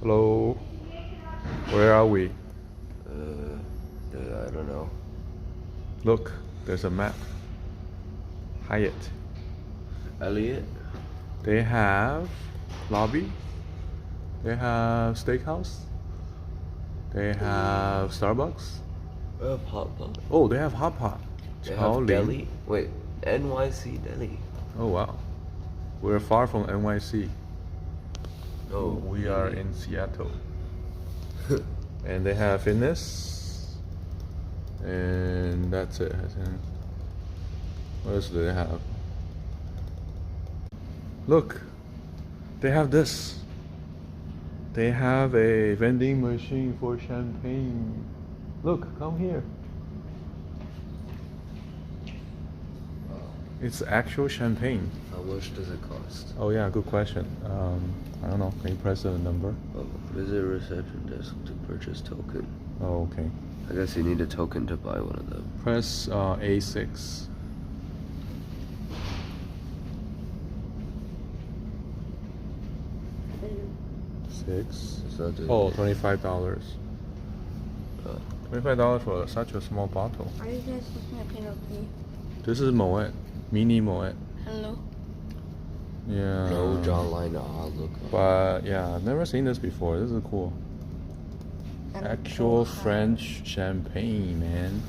Hello. Where are we? I don't know. Look, there's a map. Hyatt. Elliot? They have lobby. They have steakhouse. They have Starbucks. Hot pot. Oh, they have hot pot. They have deli. Wait, NYC deli. Oh wow. We're far from NYC. Oh, we are in Seattle. And they have fitness. And that's it, I think. What else do they have? Look, they have this. They have a vending machine for champagne. Look, come here. It's actual champagne. How much does it cost? Oh yeah, good question. I don't know. Can you press the number? Visit reception desk to purchase token. Oh, okay. I guess you need a token to buy one of them. Press A6. Six. Oh, $25. $25 for such a small bottle. Are you guys looking at Pinot? This is Moet, mini Moet. Hello. Yeah. No jawline. Look. But yeah, I've never seen this before. This is cool. Actual French champagne, man.